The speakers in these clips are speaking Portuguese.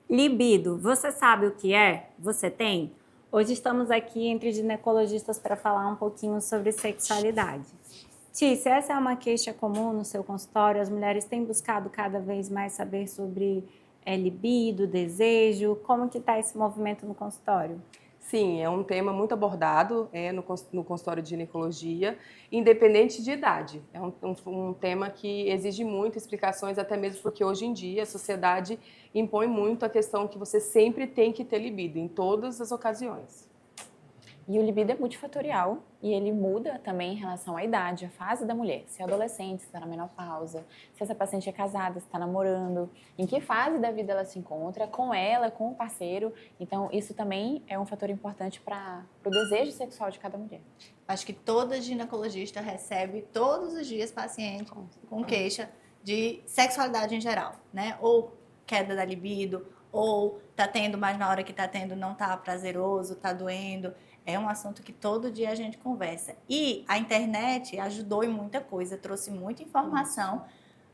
Libido, você sabe o que é? Você tem? Hoje estamos aqui entre ginecologistas para falar um pouquinho sobre sexualidade. Tícia, essa é uma queixa comum no seu consultório? As mulheres têm buscado cada vez mais saber sobre libido, desejo? Como que está esse movimento no consultório? Sim, é um tema muito abordado no consultório de ginecologia, independente de idade. É um tema que exige muitas explicações, até mesmo porque hoje em dia a sociedade impõe muito a questão que você sempre tem que ter libido, em todas as ocasiões. E o libido é multifatorial e ele muda também em relação à idade, à fase da mulher. Se é adolescente, se está na menopausa, se essa paciente é casada, se está namorando, em que fase da vida ela se encontra, com ela, com o parceiro. Então, isso também é um fator importante para o desejo sexual de cada mulher. Acho que toda ginecologista recebe todos os dias paciente com queixa de sexualidade em geral, né? Ou queda da libido, ou tá tendo, mas na hora que tá tendo não tá prazeroso, tá doendo. É um assunto que todo dia a gente conversa. E a internet ajudou em muita coisa, trouxe muita informação,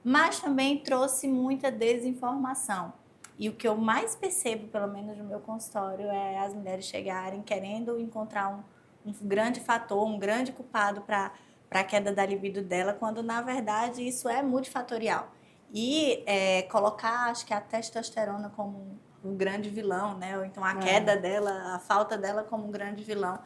mas também trouxe muita desinformação. E o que eu mais percebo, pelo menos no meu consultório, é as mulheres chegarem querendo encontrar um grande fator, um grande culpado para a queda da libido dela, quando na verdade isso é multifatorial. E colocar, acho que a testosterona como um grande vilão, né? Ou então a queda dela, a falta dela como um grande vilão.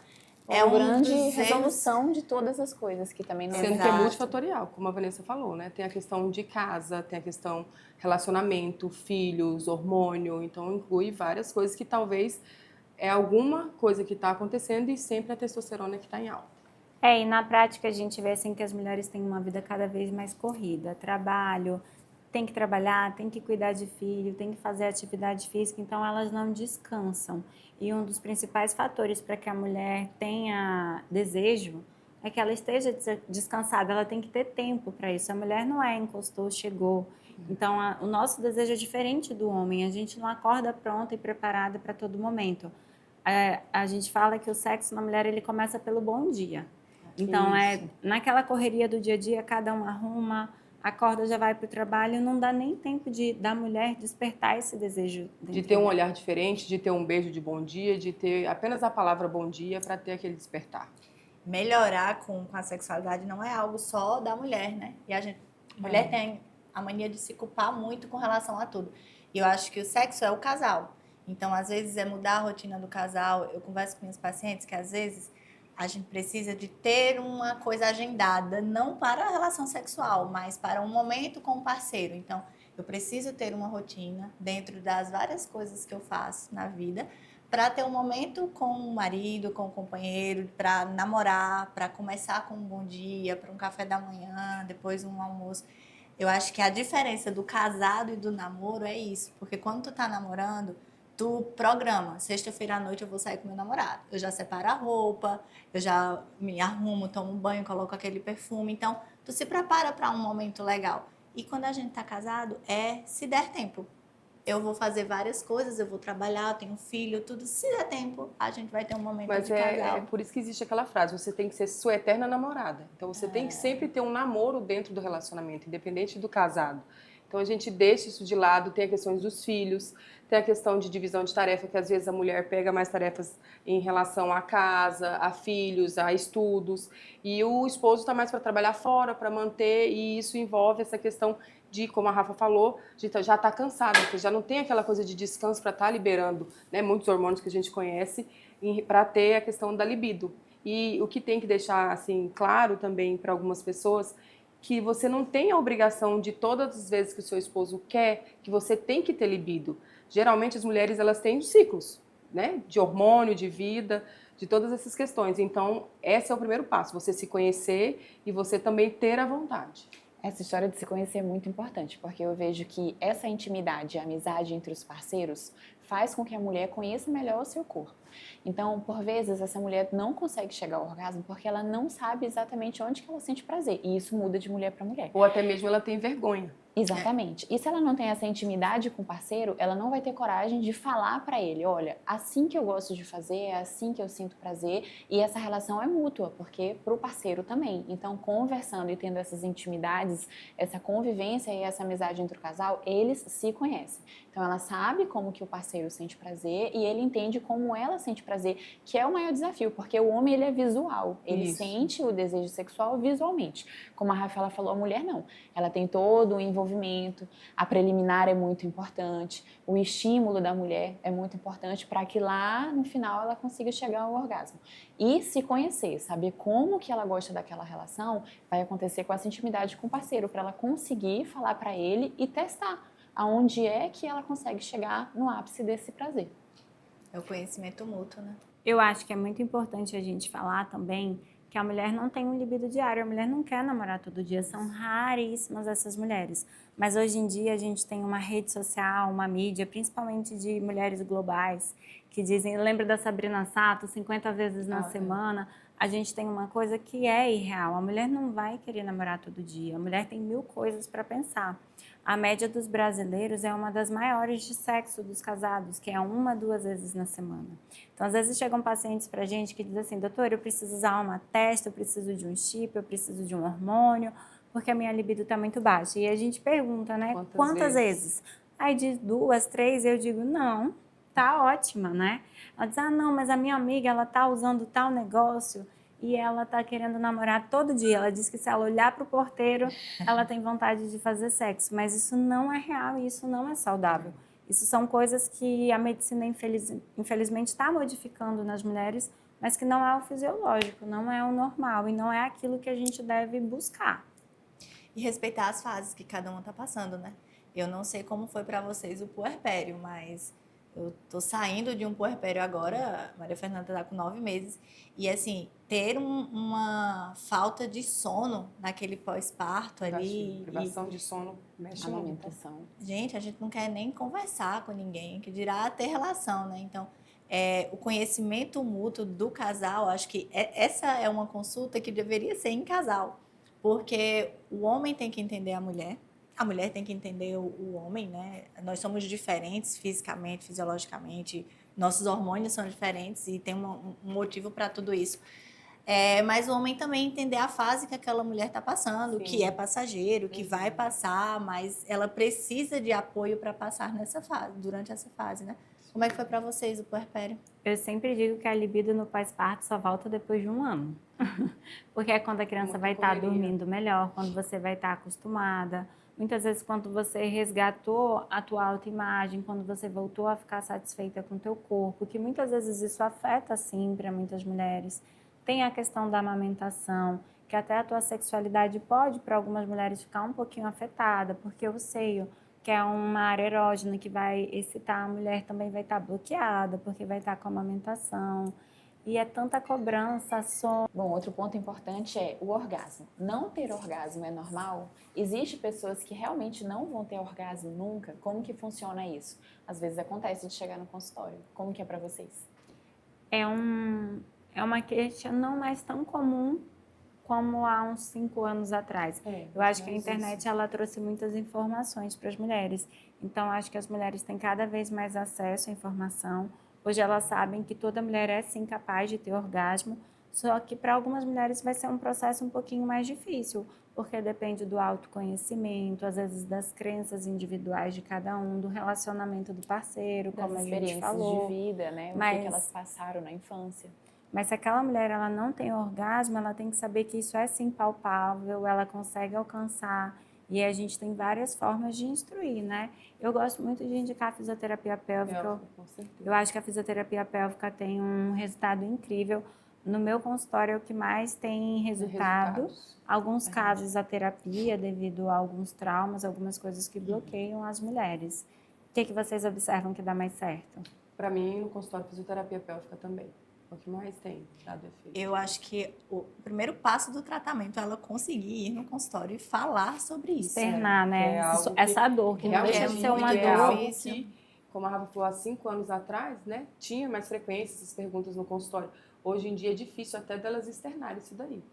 É uma grande resolução de todas as coisas que também não Sendo que é multifatorial, como a Vanessa falou, né? Tem a questão de casa, tem a questão relacionamento, filhos, hormônio, então inclui várias coisas que talvez é alguma coisa que está acontecendo e sempre a testosterona que está em alta. E na prática a gente vê assim que as mulheres têm uma vida cada vez mais corrida, trabalho, tem que trabalhar, tem que cuidar de filho, tem que fazer atividade física, então elas não descansam. E um dos principais fatores para que a mulher tenha desejo é que ela esteja descansada, ela tem que ter tempo para isso. A mulher não encostou, chegou. Então o nosso desejo é diferente do homem, a gente não acorda pronta e preparada para todo momento. A gente fala que o sexo na mulher ele começa pelo bom dia. Então, naquela correria do dia a dia, cada um arruma, acorda, já vai para o trabalho, não dá nem tempo da mulher despertar esse desejo. De ter um olhar diferente, de ter um beijo de bom dia, de ter apenas a palavra bom dia para ter aquele despertar. Melhorar com a sexualidade não é algo só da mulher, né? E a mulher tem a mania de se culpar muito com relação a tudo. E eu acho que o sexo é o casal. Então, às vezes, é mudar a rotina do casal. Eu converso com minhas pacientes que, às vezes, a gente precisa de ter uma coisa agendada, não para a relação sexual, mas para um momento com o parceiro. Então, eu preciso ter uma rotina dentro das várias coisas que eu faço na vida, para ter um momento com o marido, com o companheiro, para namorar, para começar com um bom dia, para um café da manhã, depois um almoço. Eu acho que a diferença do casado e do namoro é isso, porque quando tu tá namorando, tu programa, sexta-feira à noite eu vou sair com meu namorado. Eu já separo a roupa, eu já me arrumo, tomo um banho, coloco aquele perfume. Então, tu se prepara para um momento legal. E quando a gente tá casado, se der tempo. Eu vou fazer várias coisas, eu vou trabalhar, eu tenho filho, tudo. Se der tempo, a gente vai ter um momento de casal. É por isso que existe aquela frase, você tem que ser sua eterna namorada. Então, você tem que sempre ter um namoro dentro do relacionamento, independente do casado. Então, a gente deixa isso de lado, tem as questões dos filhos, tem a questão de divisão de tarefa, que às vezes a mulher pega mais tarefas em relação à casa, a filhos, a estudos, e o esposo está mais para trabalhar fora, para manter, e isso envolve essa questão de, como a Rafa falou, de já estar cansada, porque já não tem aquela coisa de descanso para estar liberando, né, muitos hormônios que a gente conhece, para ter a questão da libido. E o que tem que deixar assim claro também para algumas pessoas, que você não tem a obrigação de todas as vezes que o seu esposo quer, que você tem que ter libido. Geralmente as mulheres elas têm ciclos, né, de hormônio, de vida, de todas essas questões. Então, esse é o primeiro passo, você se conhecer e você também ter a vontade. Essa história de se conhecer é muito importante, porque eu vejo que essa intimidade, a amizade entre os parceiros, faz com que a mulher conheça melhor o seu corpo. Então, por vezes, essa mulher não consegue chegar ao orgasmo porque ela não sabe exatamente onde que ela sente prazer. E isso muda de mulher para mulher. Ou até mesmo ela tem vergonha. Exatamente. E se ela não tem essa intimidade com o parceiro, ela não vai ter coragem de falar para ele, olha, assim que eu gosto de fazer, é assim que eu sinto prazer, e essa relação é mútua, porque pro parceiro também. Então, conversando e tendo essas intimidades, essa convivência e essa amizade entre o casal, eles se conhecem. Então, Então ela sabe como que o parceiro sente prazer e ele entende como ela sente prazer, que é o maior desafio, porque o homem ele é visual, ele Isso. sente o desejo sexual visualmente. Como a Rafaela falou, a mulher não. Ela tem todo o envolvimento, a preliminar é muito importante, o estímulo da mulher é muito importante para que lá no final ela consiga chegar ao orgasmo. E se conhecer, saber como que ela gosta daquela relação, vai acontecer com essa intimidade com o parceiro, para ela conseguir falar para ele e testar aonde é que ela consegue chegar no ápice desse prazer. É o conhecimento mútuo, né? Eu acho que é muito importante a gente falar também que a mulher não tem um libido diário, a mulher não quer namorar todo dia, são raríssimas essas mulheres. Mas hoje em dia a gente tem uma rede social, uma mídia, principalmente de mulheres globais, que dizem, lembra da Sabrina Sato, 50 vezes na semana. A gente tem uma coisa que é irreal, a mulher não vai querer namorar todo dia, a mulher tem 1000 coisas para pensar. A média dos brasileiros é uma das maiores de sexo dos casados, que é 1, 2 vezes na semana. Então, às vezes chegam pacientes pra gente que dizem assim, doutor, eu preciso usar uma testa, eu preciso de um chip, eu preciso de um hormônio, porque a minha libido está muito baixa. E a gente pergunta, né, quantas vezes? Aí diz 2, 3, eu digo, não, tá ótima, né? Ela diz, ah, não, mas a minha amiga, ela tá usando tal negócio e ela tá querendo namorar todo dia. Ela diz que se ela olhar pro porteiro, ela tem vontade de fazer sexo. Mas isso não é real e isso não é saudável. Isso são coisas que a medicina, infelizmente, está modificando nas mulheres, mas que não é o fisiológico, não é o normal e não é aquilo que a gente deve buscar. E respeitar as fases que cada uma tá passando, né? Eu não sei como foi para vocês o puerpério, mas eu tô saindo de um puerpério agora, a Maria Fernanda tá com 9 meses, e assim, ter uma falta de sono naquele pós-parto ali. Privação de sono mexe muito. Amamentação. Gente, a gente não quer nem conversar com ninguém, que dirá ter relação, né? Então, o conhecimento mútuo do casal, acho que essa é uma consulta que deveria ser em casal, porque o homem tem que entender a mulher tem que entender o homem, né? Nós somos diferentes fisicamente, fisiologicamente, nossos hormônios são diferentes e tem um motivo para tudo isso. Mas o homem também entender a fase que aquela mulher está passando, Sim. que é passageiro, que vai passar, mas ela precisa de apoio para passar nessa fase, durante essa fase, né? Como é que foi para vocês o puerpério? Eu sempre digo que a libido no pós-parto só volta depois de 1 ano. Porque é quando a criança vai estar dormindo melhor, quando você vai estar acostumada. Muitas vezes quando você resgatou a tua autoimagem, quando você voltou a ficar satisfeita com o teu corpo, que muitas vezes isso afeta sim para muitas mulheres. Tem a questão da amamentação, que até a tua sexualidade pode para algumas mulheres ficar um pouquinho afetada, porque o seio, que é uma área erógena que vai excitar a mulher, também vai estar bloqueada, porque vai estar com a amamentação. E é tanta cobrança, Bom, outro ponto importante é o orgasmo. Não ter orgasmo é normal? Existem pessoas que realmente não vão ter orgasmo nunca? Como que funciona isso? Às vezes acontece de chegar no consultório. Como que é para vocês? é uma queixa não mais tão comum como há uns 5 anos atrás. Eu acho que a internet ela trouxe muitas informações para as mulheres. Então, acho que as mulheres têm cada vez mais acesso à informação. Hoje elas sabem que toda mulher é sim capaz de ter orgasmo, só que para algumas mulheres vai ser um processo um pouquinho mais difícil, porque depende do autoconhecimento, às vezes das crenças individuais de cada um, do relacionamento do parceiro, como a gente falou. De vida, né? O que elas passaram na infância. Mas se aquela mulher ela não tem orgasmo, ela tem que saber que isso é sim palpável, ela consegue alcançar. E a gente tem várias formas de instruir, né? Eu gosto muito de indicar a fisioterapia pélvica. Eu acho que a fisioterapia pélvica tem um resultado incrível. No meu consultório é o que mais tem resultado. Alguns casos a terapia devido a alguns traumas, algumas coisas que bloqueiam as mulheres. O que vocês observam que dá mais certo? Para mim, no consultório, fisioterapia pélvica também. O que mais tem dado efeito? Eu acho que o primeiro passo do tratamento é ela conseguir ir no consultório e falar sobre isso. Externar, né? Essa dor, que não deixa de ser uma dor. Que, como a Rafa falou, há 5 anos atrás, né? Tinha mais frequência essas perguntas no consultório. Hoje em dia é difícil até delas externarem isso daí.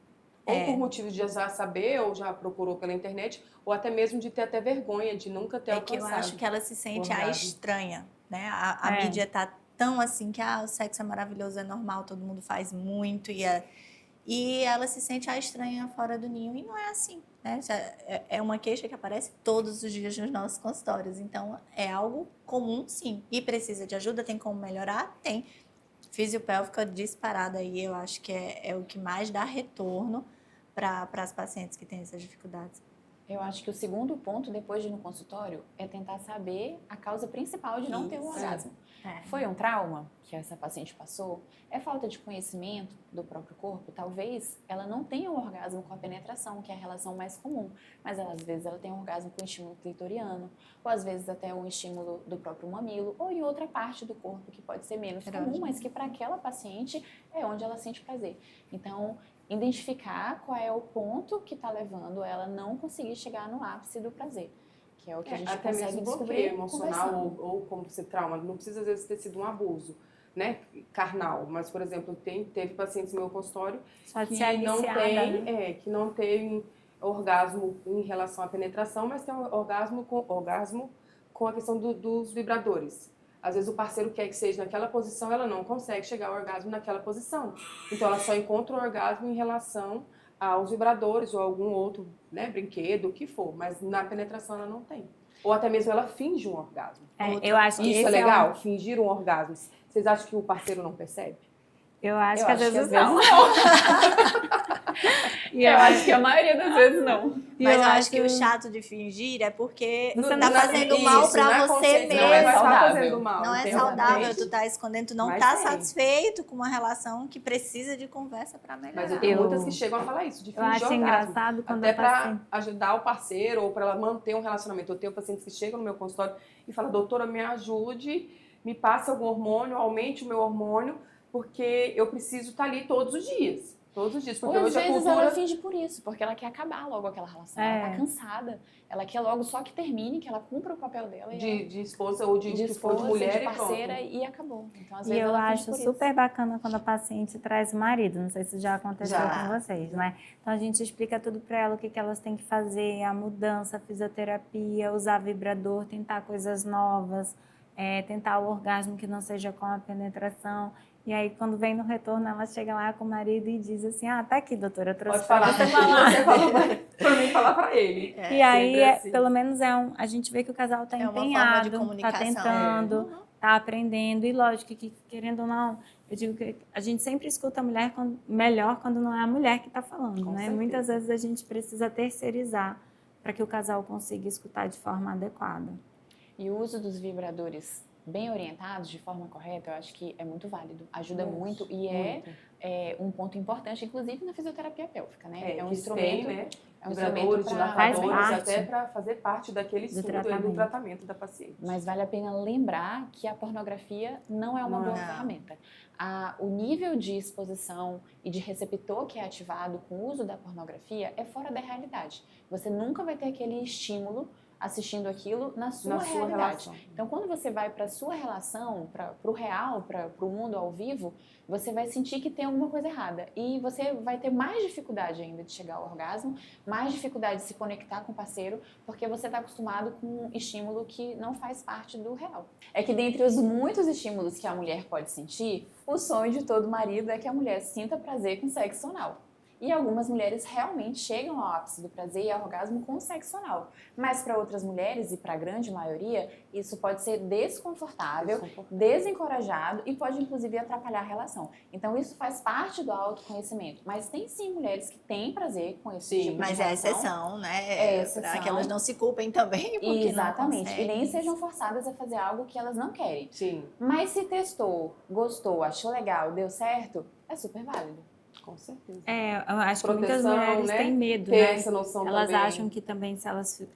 Ou por motivo de já saber, ou já procurou pela internet, ou até mesmo de ter até vergonha, de nunca ter alcançado. É que eu acho que ela se sente a estranha, né? A mídia tá tão assim que o sexo é maravilhoso, é normal, todo mundo faz muito e ela se sente a estranha fora do ninho e não é assim, né? É uma queixa que aparece todos os dias nos nossos consultórios. Então, é algo comum, sim. E precisa de ajuda? Tem como melhorar? Tem. Fisiopélvica disparada aí, eu acho que é o que mais dá retorno para as pacientes que têm essas dificuldades. Eu acho que o segundo ponto, depois de ir no consultório, é tentar saber a causa principal de não ter um orgasmo. Foi um trauma que essa paciente passou? É falta de conhecimento do próprio corpo? Talvez ela não tenha um orgasmo com a penetração, que é a relação mais comum, mas às vezes ela tem um orgasmo com estímulo clitoriano, ou às vezes até um estímulo do próprio mamilo, ou em outra parte do corpo que pode ser menos comum, mas que para aquela paciente é onde ela sente prazer. Então, identificar qual é o ponto que está levando ela a não conseguir chegar no ápice do prazer, que é o que a gente até consegue mesmo descobrir bloqueio emocional ou como você trauma, não precisa às vezes ter sido um abuso, né, carnal, mas por exemplo, teve pacientes no meu consultório que não tem orgasmo em relação à penetração, mas tem um orgasmo com a questão dos vibradores. Às vezes o parceiro quer que seja naquela posição, ela não consegue chegar ao orgasmo naquela posição. Então ela só encontra o orgasmo em relação aos vibradores ou algum outro, né, brinquedo, o que for. Mas na penetração ela não tem. Ou até mesmo ela finge um orgasmo. Eu acho que isso é legal, fingir um orgasmo. Vocês acham que o parceiro não percebe? Eu acho que às vezes não. Eu acho que a maioria das vezes não. Mas eu acho que o chato de fingir é porque você tá fazendo mal pra você mesmo. Não é saudável. Não é saudável, tu tá escondendo, tu não tá satisfeito com uma relação que precisa de conversa pra melhorar. Mas eu tenho muitas que chegam a falar isso, de fingir orgasmo. Eu acho engraçado quando até pra ajudar o parceiro ou pra ela manter um relacionamento. Eu tenho pacientes que chegam no meu consultório e falam, doutora, me ajude, me passe algum hormônio, aumente o meu hormônio, porque eu preciso estar ali todos os dias. Todos os dias, porque ou hoje às a vezes cultura... ela finge por isso, porque ela quer acabar logo aquela relação, ela tá cansada, ela quer logo só que termine, que ela cumpra o papel dela. De esposa ou de esposa, mulher de parceira e acabou. Então, às vezes eu ela acho super bacana quando a paciente traz o marido, não sei se já aconteceu com vocês, né? Então a gente explica tudo para ela, o que elas têm que fazer, a mudança, a fisioterapia, usar vibrador, tentar coisas novas, tentar o orgasmo que não seja com a penetração. E aí, quando vem no retorno, ela chega lá com o marido e diz assim, tá aqui, doutora, eu trouxe pra você falar. Você falou pra mim falar pra ele. E aí, assim, pelo menos a gente vê que o casal tá empenhado, tá tentando, tá aprendendo. E lógico que, querendo ou não, eu digo que a gente sempre escuta a mulher melhor quando não é a mulher que tá falando, Com né? certeza. Muitas vezes a gente precisa terceirizar para que o casal consiga escutar de forma adequada. E o uso dos vibradores bem orientados, de forma correta, eu acho que é muito válido, ajuda muito e é um ponto importante, inclusive na fisioterapia pélvica, né? É um instrumento, né? É um instrumento até para fazer parte daquele estudo do tratamento da paciente. Mas vale a pena lembrar que a pornografia não é uma boa ferramenta. O nível de exposição e de receptor que é ativado com o uso da pornografia é fora da realidade. Você nunca vai ter aquele estímulo assistindo aquilo na sua realidade. Então, quando você vai para a sua relação, para o real, para o mundo ao vivo, você vai sentir que tem alguma coisa errada. E você vai ter mais dificuldade ainda de chegar ao orgasmo, mais dificuldade de se conectar com o parceiro, porque você está acostumado com um estímulo que não faz parte do real. É que dentre os muitos estímulos que a mulher pode sentir, o sonho de todo marido é que a mulher sinta prazer com sexo anal. E algumas mulheres realmente chegam ao ápice do prazer e ao orgasmo com o sexo anal. Mas para outras mulheres, e para a grande maioria, isso pode ser desconfortável, desencorajado e pode inclusive atrapalhar a relação. Então isso faz parte do autoconhecimento. Mas tem sim mulheres que têm prazer com esse tipo de relação. Mas é exceção, né? É exceção. Para que elas não se culpem também. Exatamente. E nem sejam forçadas a fazer algo que elas não querem. Sim. Mas se testou, gostou, achou legal, deu certo, é super válido. Com certeza. Eu acho que muitas mulheres têm medo, ter né? essa noção elas também. acham que também, se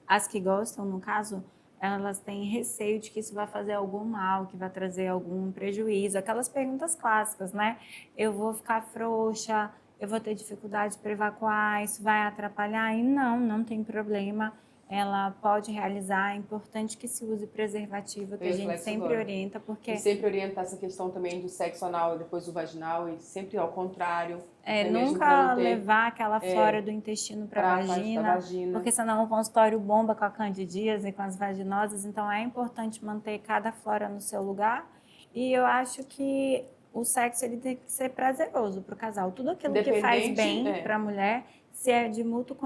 as que gostam, no caso, elas têm receio de que isso vai fazer algum mal, que vai trazer algum prejuízo. Aquelas perguntas clássicas, né? Eu vou ficar frouxa, eu vou ter dificuldade para evacuar, isso vai atrapalhar? E não tem problema. Ela pode realizar, é importante que se use preservativo, que a gente sempre orienta, porque... E sempre orienta essa questão também do sexo anal e depois do vaginal, e sempre ao contrário. Nunca levar aquela flora do intestino para a vagina, porque senão o consultório bomba com a candidíase e com as vaginosas, então é importante manter cada flora no seu lugar, e eu acho que o sexo ele tem que ser prazeroso para o casal. Tudo aquilo que faz bem para a mulher Se é de mútuo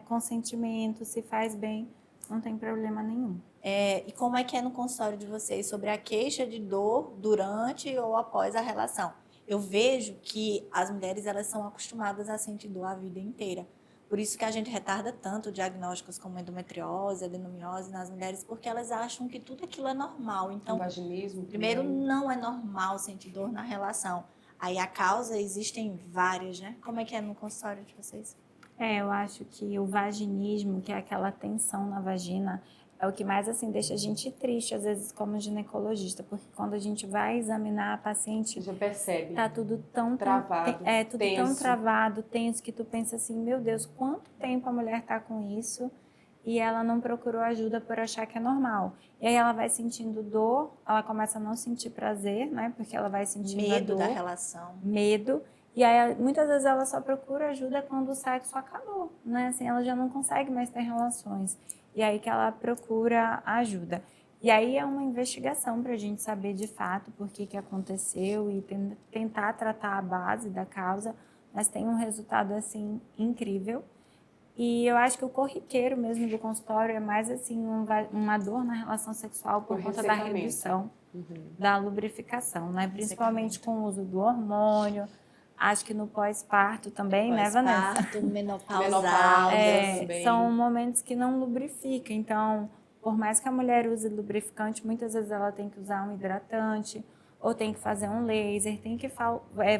consentimento, se faz bem, não tem problema nenhum. E como é que é no consultório de vocês sobre a queixa de dor durante ou após a relação? Eu vejo que as mulheres elas são acostumadas a sentir dor a vida inteira. Por isso que a gente retarda tanto diagnósticos como endometriose, adenomiose nas mulheres, porque elas acham que tudo aquilo é normal. Então, O vaginismo primeiro, também. não é normal sentir dor na relação. Aí a causa, existem várias, né? Como é que é no consultório de vocês? Eu acho que o vaginismo, que é aquela tensão na vagina, é o que mais assim deixa a gente triste, às vezes, como ginecologista, porque quando a gente vai examinar a paciente, Você já percebe. tá tudo tão Travado, tudo tão tenso. travado, tenso, que tu pensa assim, meu Deus, quanto tempo a mulher tá com isso e ela não procurou ajuda por achar que é normal. E aí ela vai sentindo dor, ela começa a não sentir prazer, né? Porque ela vai sentindo a Medo dor, da relação. medo. E aí, muitas vezes ela só procura ajuda quando o sexo acabou, né? Assim, ela já não consegue mais ter relações. E aí que ela procura ajuda. E aí é uma investigação para a gente saber de fato por que aconteceu e tentar tratar a base da causa, mas tem um resultado, assim, incrível. E eu acho que o corriqueiro mesmo do consultório é mais, assim, uma dor na relação sexual por O conta da ressecamento. redução da lubrificação, né? Principalmente com o uso do hormônio. Acho que no pós-parto também, né, Vanessa? Pós-parto, menopausal. Menopausa. É, também. são momentos que não lubrifica. Então, por mais que a mulher use lubrificante, muitas vezes ela tem que usar um hidratante, ou tem que fazer um laser, tem que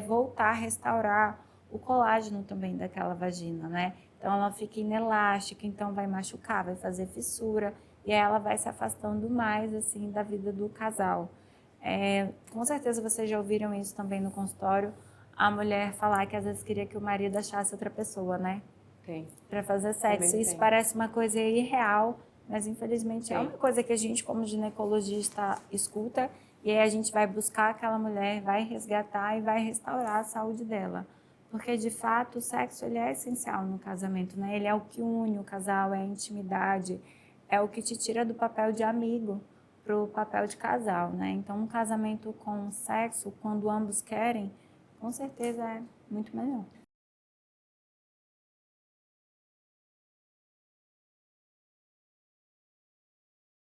voltar a restaurar o colágeno também daquela vagina, né? Então, ela fica inelástica, então vai machucar, vai fazer fissura, e aí ela vai se afastando mais, assim, da vida do casal. Com certeza vocês já ouviram isso também no consultório, a mulher falar que às vezes queria que o marido achasse outra pessoa, né? Tem. Para fazer sexo. Também Isso tem. parece uma coisa irreal, mas infelizmente é Tem. uma coisa que a gente, como ginecologista, escuta, e aí a gente vai buscar aquela mulher, vai resgatar e vai restaurar a saúde dela. Porque, de fato, o sexo ele é essencial no casamento, né? Ele é o que une o casal, é a intimidade, é o que te tira do papel de amigo para o papel de casal, né? Então, um casamento com sexo, quando ambos querem, com certeza é muito melhor.